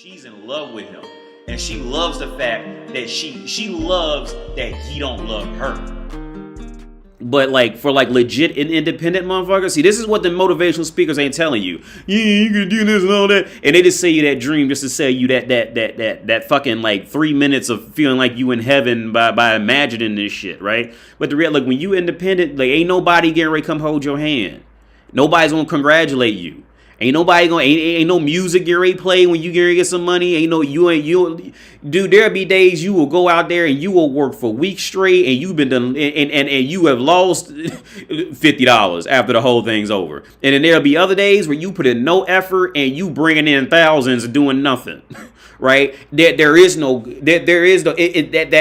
She's in love with him. And she loves the fact that she loves that he don't love her. But like for like legit and independent motherfuckers, see, this is what the motivational speakers ain't telling you. Yeah, you can do this and all that. And they just say you that dream just to sell you that fucking like 3 minutes of feeling like you in heaven by imagining this shit, right? But the real, like, when you independent, like, ain't nobody getting ready to come hold your hand. Nobody's gonna congratulate you. Ain't nobody gonna ain't no music you already play when you get some money. Ain't no you dude. There'll be days you will go out there and you will work for weeks straight, and you've been done and you have lost $50 after the whole thing's over. And then there'll be other days where you put in no effort and you bringing in thousands doing nothing. Right? That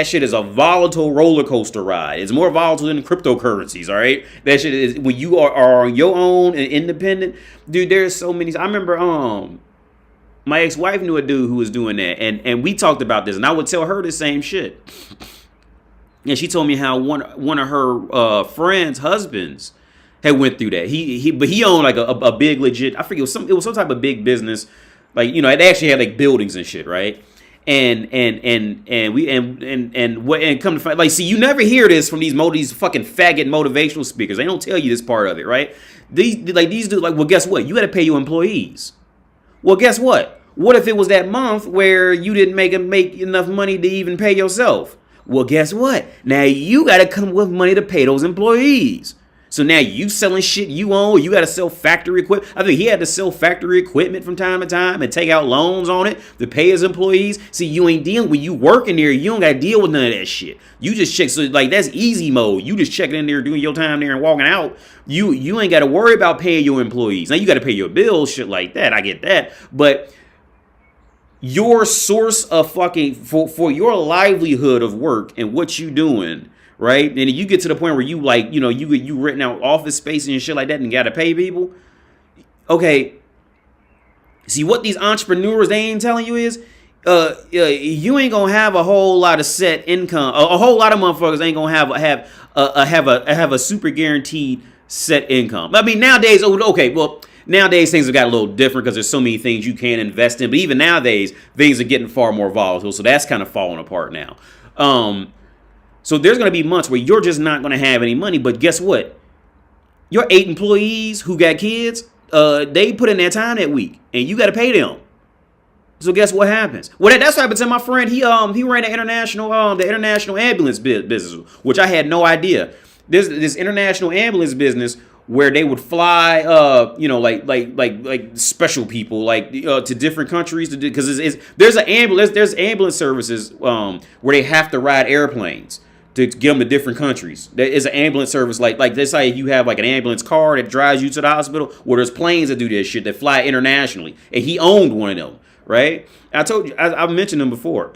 shit is a volatile roller coaster ride. It's more volatile than cryptocurrencies. All right, that shit is when you are on your own and independent, dude. There's so many. I remember my ex-wife knew a dude who was doing that, and we talked about this, and I would tell her the same shit. And she told me how one of her friends' husbands had went through that. He owned like a big legit. I forget it was some type of big business. Like, you know, it actually had like buildings and shit, right? And come to find, like, see, you never hear this from these fucking faggot motivational speakers. They don't tell you this part of it, right? These dudes, like, well, guess what? You got to pay your employees. Well, guess what? What if it was that month where you didn't make enough money to even pay yourself? Well, guess what? Now you got to come with money to pay those employees. So now you selling shit you own. You got to sell factory equipment. I think he had to sell factory equipment from time to time and take out loans on it to pay his employees. See, you ain't dealing when you working there. You don't got to deal with none of that shit. You just check. So like that's easy mode. You just checking in there, doing your time there and walking out. You ain't got to worry about paying your employees. Now you got to pay your bills, shit like that. I get that, but your source of fucking for your livelihood of work and what you doing. Right, and you get to the point where you like, you know, you renting out office space and shit like that, and gotta pay people. Okay, see what these entrepreneurs they ain't telling you is, you ain't gonna have a whole lot of set income. A whole lot of motherfuckers ain't gonna have a super guaranteed set income. I mean, nowadays, nowadays things have got a little different because there's so many things you can invest in. But even nowadays, things are getting far more volatile, so that's kind of falling apart now. So there's going to be months where you're just not going to have any money. But guess what? Your 8 employees who got kids, they put in their time that week, and you got to pay them. So guess what happens? Well, that's what happened to my friend. He ran the international ambulance business, which I had no idea. There's this international ambulance business where they would fly, like special people, like to different countries, because there's ambulance services where they have to ride airplanes to get them to different countries. There is an ambulance service like this. Like you have like an ambulance car that drives you to the hospital. Where there's planes that do this shit that fly internationally, and he owned one of them. Right? I told you, I mentioned them before.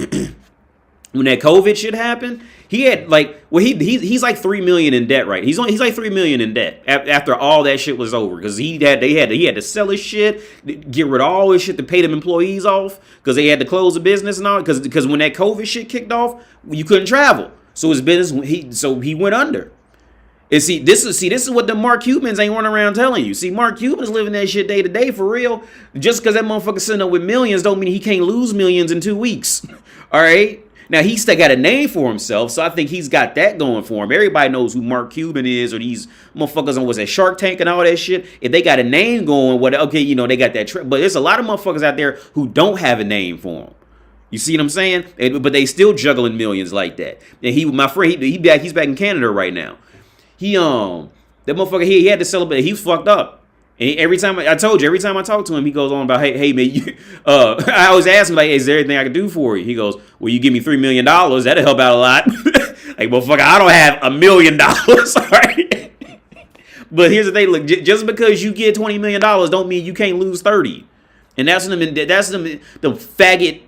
When that COVID shit happened, he had like, well, he's like $3 million in debt, right? He's like $3 million in debt after all that shit was over, because he had to sell his shit, get rid of all his shit to pay them employees off, because they had to close the business and all, because when that COVID shit kicked off, you couldn't travel, so his business he went under. And this is what the Mark Cubans ain't running around telling you. See, Mark Cuban's living that shit day to day for real. Just because that motherfucker sitting up with millions don't mean he can't lose millions in 2 weeks. All right. Now, he's still got a name for himself, so I think he's got that going for him. Everybody knows who Mark Cuban is, or these motherfuckers on what's that Shark Tank and all that shit. If they got a name going, they got that. But there's a lot of motherfuckers out there who don't have a name for them. You see what I'm saying? But they still juggling millions like that. And my friend, he's back in Canada right now. That motherfucker, he had to celebrate. He was fucked up. And every time I talk to him, he goes on about, hey man, I always ask him, like, is there anything I can do for you? He goes, well, you give me $3 million, that'll help out a lot. Like, motherfucker, I don't have $1 million, all right? But here's the thing, look, just because you get $20 million don't mean you can't lose 30. And that's them faggot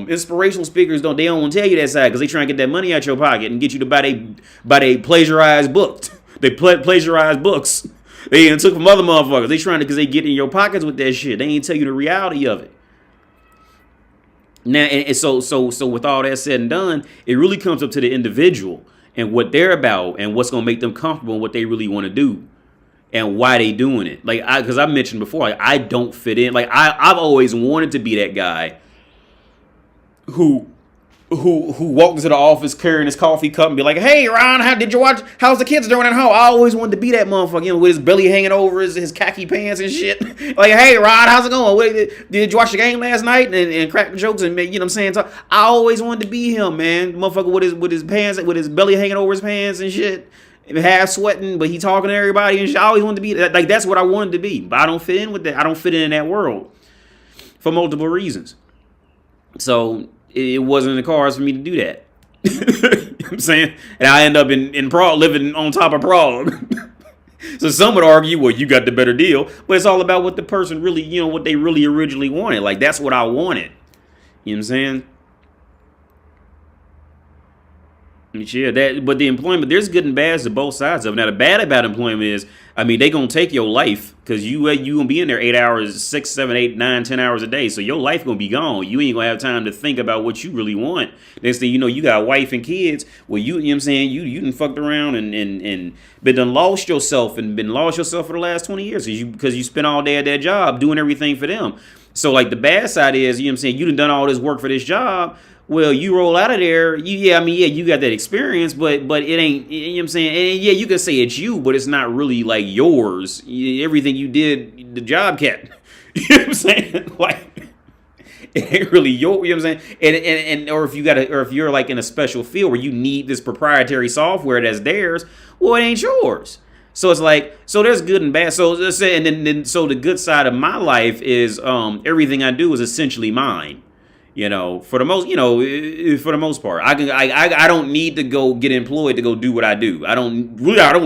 inspirational speakers they don't want to tell you that side, because they try and get that money out your pocket and get you to buy they plagiarized books. They plagiarized books. They even took from other motherfuckers. They trying to, because they get in your pockets with that shit. They ain't tell you the reality of it. Now, and so with all that said and done, it really comes up to the individual and what they're about and what's going to make them comfortable and what they really want to do. and why they doing it. Like, because I mentioned before, like, I don't fit in. Like, I've always wanted to be that guy who walked into the office carrying his coffee cup and be like, "Hey, Ron, how's the kids doing at home?" I always wanted to be that motherfucker, you know, with his belly hanging over his khaki pants and shit. Like, "Hey, Ron, how's it going? Did you watch the game last night?" And crack jokes and, you know what I'm saying? I always wanted to be him, man. Motherfucker with his pants, with his belly hanging over his pants and shit. Half sweating, but he talking to everybody and shit. I always wanted to be that. Like, that's what I wanted to be. But I don't fit in with that. I don't fit in that world for multiple reasons. So it wasn't in the cards for me to do that. You know what I'm saying? And I end up in Prague, living on top of Prague. So some would argue, well, you got the better deal. But it's all about what the person really, you know, what they really originally wanted. Like, that's what I wanted. You know what I'm saying? Yeah, but the employment, there's good and bad to both sides of it. Now, the bad about employment is, I mean, they gonna take your life because you gonna be in there 8 hours, 6, 7, 8, 9, 10 hours a day. So your life gonna be gone. You ain't gonna have time to think about what you really want. Next thing you know, you got a wife and kids. Well, you know what I'm saying? You done fucked around and been done lost yourself for the last 20 years because you spent all day at that job doing everything for them. So, like, the bad side is, you know what I'm saying, you done all this work for this job. Well, you roll out of there, you got that experience, but it ain't, you know what I'm saying? And yeah, you can say it's you, but it's not really, like, yours. Everything you did, the job kept. You know what I'm saying? Like, it ain't really your, you know what I'm saying? And or if you're, like, in a special field where you need this proprietary software that's theirs, well, it ain't yours. So it's like, so there's good and bad. So let's say, and then so the good side of my life is everything I do is essentially mine. You know, for the most part, I don't need to go get employed to go do what I do. I don't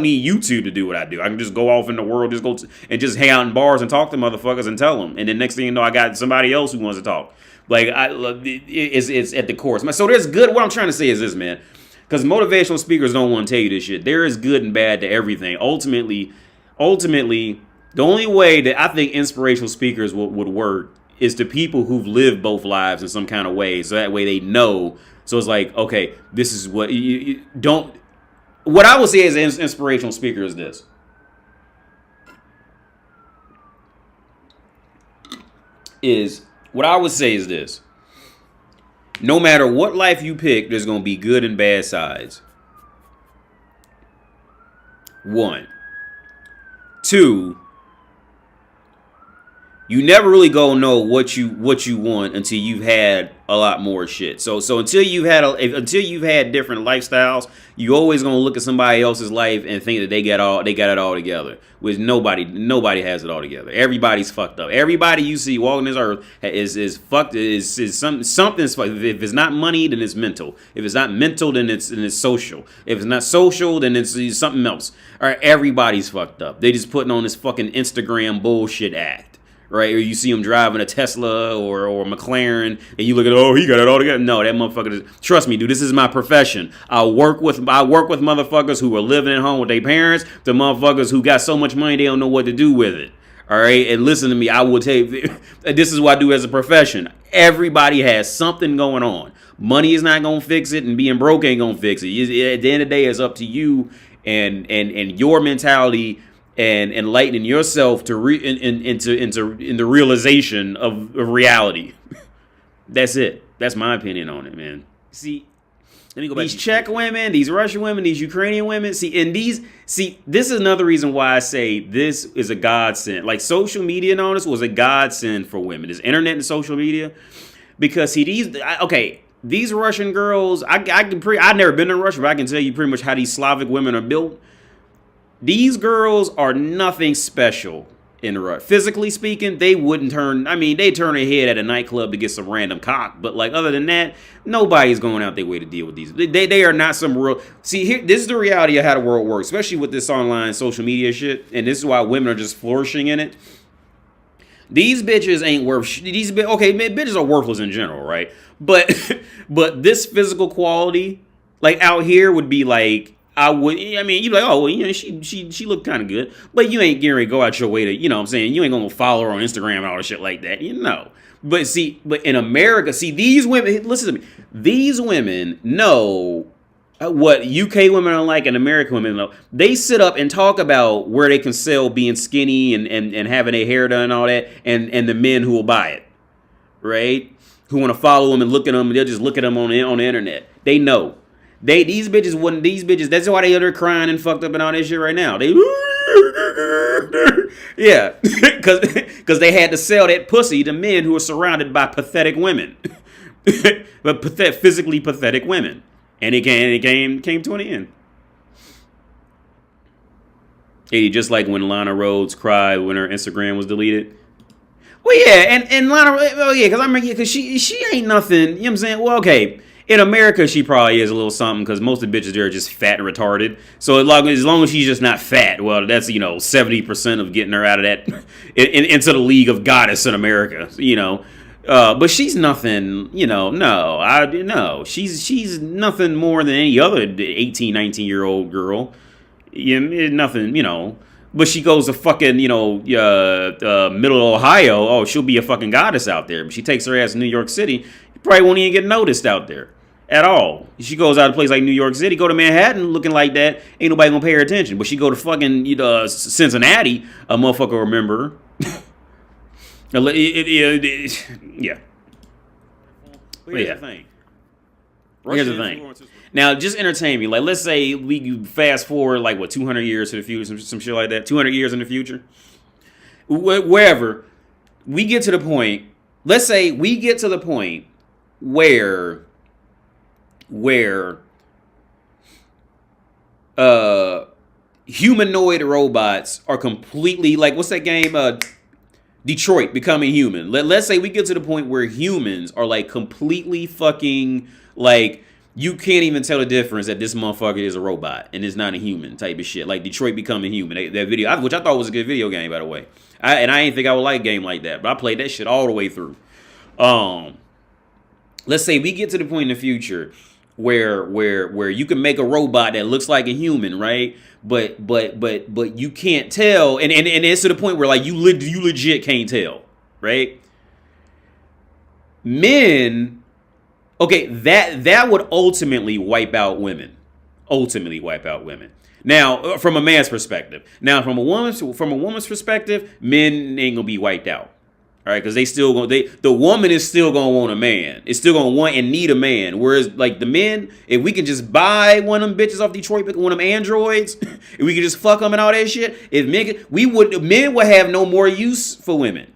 need YouTube to do what I do. I can just go off in the world, and just hang out in bars and talk to motherfuckers and tell them. And then next thing you know, I got somebody else who wants to talk. Like, it's at the core. So there's good. What I'm trying to say is this, man, because motivational speakers don't want to tell you this shit. There is good and bad to everything. Ultimately, the only way that I think inspirational speakers would work is to people who've lived both lives in some kind of way, so that way they know. So it's like, okay, this is what you don't. What I would say as an inspirational speaker is this: no matter what life you pick, there's gonna be good and bad sides. 1, 2. You never really gonna know what you want until you've had a lot more shit. So until you've had different lifestyles, you always gonna look at somebody else's life and think that they got it all together. Which nobody has it all together. Everybody's fucked up. Everybody you see walking this earth is fucked. Is something's fucked. If it's not money, then it's mental. If it's not mental, then it's social. If it's not social, then it's something else. All right, everybody's fucked up. They just putting on this fucking Instagram bullshit act. Right, or you see him driving a Tesla or a McLaren, and you look at, oh, he got it all together. No, that motherfucker. Trust me, dude. This is my profession. I work with motherfuckers who are living at home with their parents, to motherfuckers who got so much money they don't know what to do with it. All right, and listen to me. I will tell you, this is what I do as a profession. Everybody has something going on. Money is not gonna fix it, and being broke ain't gonna fix it. At the end of the day, it's up to you and your mentality. And enlightening yourself into the realization of reality. That's it. That's my opinion on it, man. See, let me go back. These Czech women, these Russian women, these Ukrainian women. This is another reason why I say this is a godsend. Like, social media and all this was a godsend for women. This internet and social media, because these Russian girls. I've never been to Russia, but I can tell you pretty much how these Slavic women are built. These girls are nothing special in Russia. Physically speaking, they wouldn't turn. I mean, they turn their head at a nightclub to get some random cock. But, like, other than that, nobody's going out their way to deal with these. They are not some real. See, here, this is the reality of how the world works, especially with this online social media shit. And this is why women are just flourishing in it. These bitches ain't worth. Bitches are worthless in general, right? But this physical quality, like, out here would be like. You'd be like, oh, well, you know, she looked kind of good, but you ain't getting to go out your way to, you know what I'm saying, you ain't gonna follow her on Instagram and all that shit like that, you know. But in America, these women, listen to me, these women know what UK women are like and American women are, they sit up and talk about where they can sell being skinny and having their hair done and all that, and the men who will buy it, right? Who want to follow them and look at them, they'll just look at them on the internet. They know. These bitches, that's why they are crying and fucked up and all that shit right now. They yeah, because they had to sell that pussy to men who are surrounded by pathetic women. But physically pathetic women. And it came to an end. Hey, just like when Lana Rhoades cried when her Instagram was deleted. Well, yeah, and Lana, oh yeah, because she ain't nothing. You know what I'm saying? Well, okay, in America she probably is a little something because most of the bitches there are just fat and retarded. So as long as she's just not fat, well, that's 70% of getting her out of that into the league of goddess in America. But she's nothing, no, she's nothing more than any other 18, 19-year-old girl. Nothing. But she goes to fucking, middle Ohio. Oh, she'll be a fucking goddess out there. But she takes her ass to New York City. You probably won't even get noticed out there at all. She goes out to a place like New York City, go to Manhattan looking like that. Ain't nobody gonna pay her attention. But she go to fucking Cincinnati, a motherfucker will remember her. Yeah. Here's the thing. Now, just entertain me. Like, let's say we fast forward, 200 years to the future, some shit like that. 200 years in the future. Wherever. We get to the point. Let's say we get to the point where humanoid robots are completely, what's that game? Detroit Becoming Human. Let's say we get to the point where humans are completely fucking you can't even tell the difference that this motherfucker is a robot and is not a human type of shit. Like Detroit Becoming Human, that video, which I thought was a good video game, by the way. I didn't think I would like a game like that, but I played that shit all the way through. Let's say we get to the point in the future where you can make a robot that looks like a human, right? But you can't tell, and it's to the point where you legit can't tell, right? Men, okay, that would ultimately wipe out women. Now, from a man's perspective. Now, from a woman's perspective, men ain't gonna be wiped out. All right, because the woman is still gonna want a man. It's still gonna want and need a man. Whereas, the men, if we can just buy one of them bitches off Detroit, one of them androids, if we could just fuck them and all that shit, men would have no more use for women.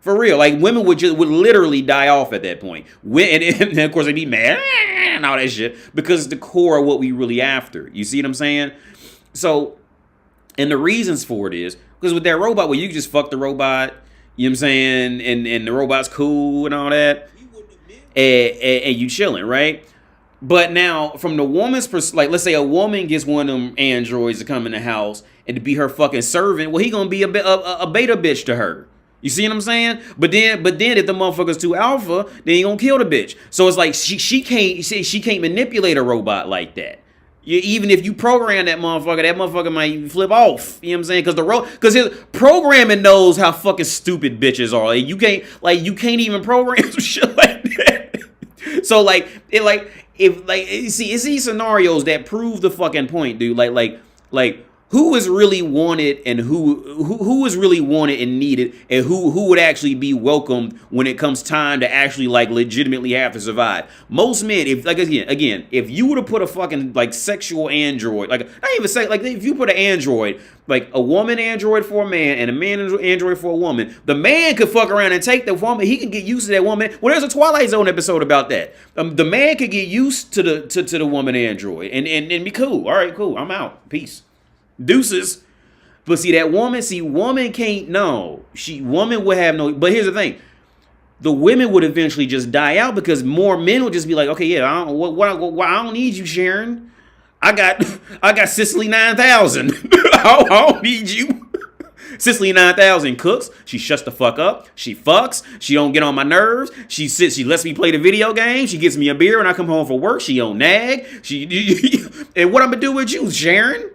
For real, women would literally die off at that point. And of course they'd be mad and all that shit because it's the core of what we really after. You see what I'm saying? So, and the reasons for it is because with that robot, you can just fuck the robot. You know what I'm saying? And the robot's cool and all that. And you chilling, right? But now, from the woman's perspective, let's say a woman gets one of them androids to come in the house and to be her fucking servant. Well, he gonna be a beta bitch to her. You see what I'm saying? But then if the motherfucker's too alpha, then he gonna kill the bitch. So it's she can't manipulate a robot like that. Even if you program that motherfucker might flip off. You know what I'm saying? Because his programming knows how fucking stupid bitches are. You can't even program some shit like that. So it's these scenarios that prove the fucking point, dude. Who is really wanted and who is really wanted and needed, and who would actually be welcomed when it comes time to actually legitimately have to survive. Most men, if again, if you were to put a fucking sexual android, not even say if you put an android, a woman android for a man and a man android for a woman, the man could fuck around and take the woman. He can get used to that woman. Well, there's a Twilight Zone episode about that. The man could get used to the woman android and be cool. All right, cool. I'm out. Peace. Deuces. But woman can't know. Woman would have no. But here's the thing: the women would eventually just die out because more men would just be like, okay, yeah, I don't need you, Sharon. I got Sicily 9000. I don't need you. Sicily 9000 cooks. She shuts the fuck up. She fucks. She don't get on my nerves. She sits. She lets me play the video game. She gets me a beer when I come home from work. She don't nag. And what I'm gonna do with you, Sharon?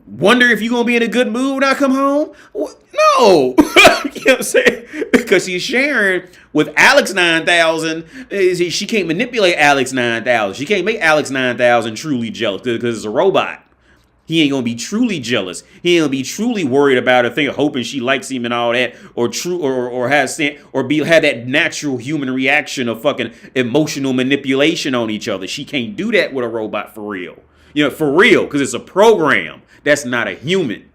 Wonder if you're gonna be in a good mood when I come home? No. You know what I'm saying? Because she's sharing with Alex 9000. She can't manipulate Alex 9000. She can't make Alex 9000 truly jealous because it's a robot. He ain't gonna be truly jealous. He ain't gonna be truly worried about her, hoping she likes him and all that, or have that natural human reaction of fucking emotional manipulation on each other. She can't do that with a robot for real. For real, because it's a program. That's not a human.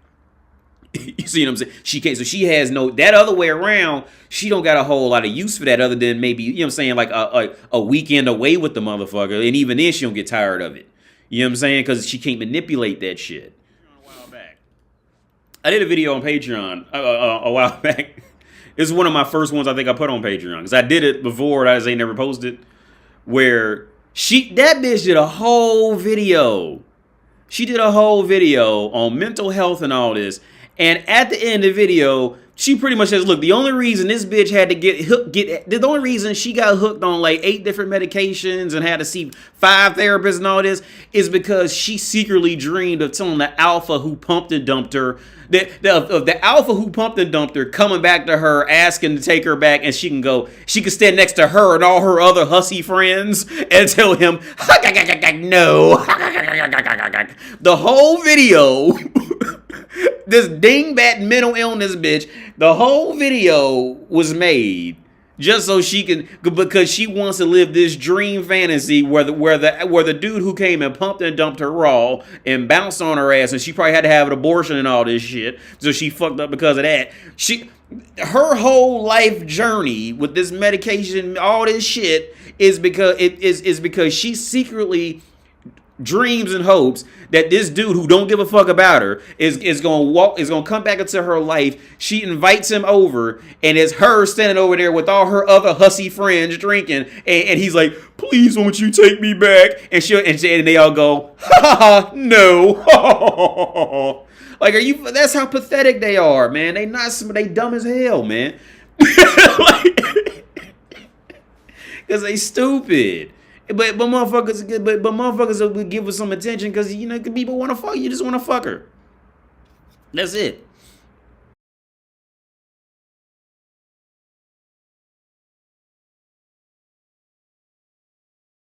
You see what I'm saying? She can't. So she has that other way around. She don't got a whole lot of use for that other than maybe like a weekend away with the motherfucker, and even then she don't get tired of it. You know what I'm saying? Because she can't manipulate that shit. A while back, I did a video on Patreon a while back. This is one of my first ones I think I put on Patreon because I did it before. I just ain't never posted. Where that bitch did a whole video. She did a whole video on mental health and all this. And at the end of the video, she pretty much says, look, the only reason this bitch had to the only reason she got hooked on like 8 different medications and had to see 5 therapists and all this is because she secretly dreamed of telling the alpha who pumped and dumped her, the alpha who pumped and dumped her coming back to her, asking to take her back, and she can stand next to her and all her other hussy friends and tell him, no. The whole video, this dingbat mental illness bitch, the whole video was made just so because she wants to live this dream fantasy where the dude who came and pumped and dumped her raw and bounced on her ass, and she probably had to have an abortion and all this shit, so she fucked up because of that. Her whole life journey with this medication, all this shit, is because she secretly dreams and hopes that this dude who don't give a fuck about her is gonna come back into her life. She invites him over, and it's her standing over there with all her other hussy friends drinking, and he's like, please won't you take me back? And they all go, ha ha, no. Like, that's how pathetic they are, man. They dumb as hell, man. Cause they stupid. But motherfuckers will give her some attention because people want to fuck you. Just want to fuck her. That's it.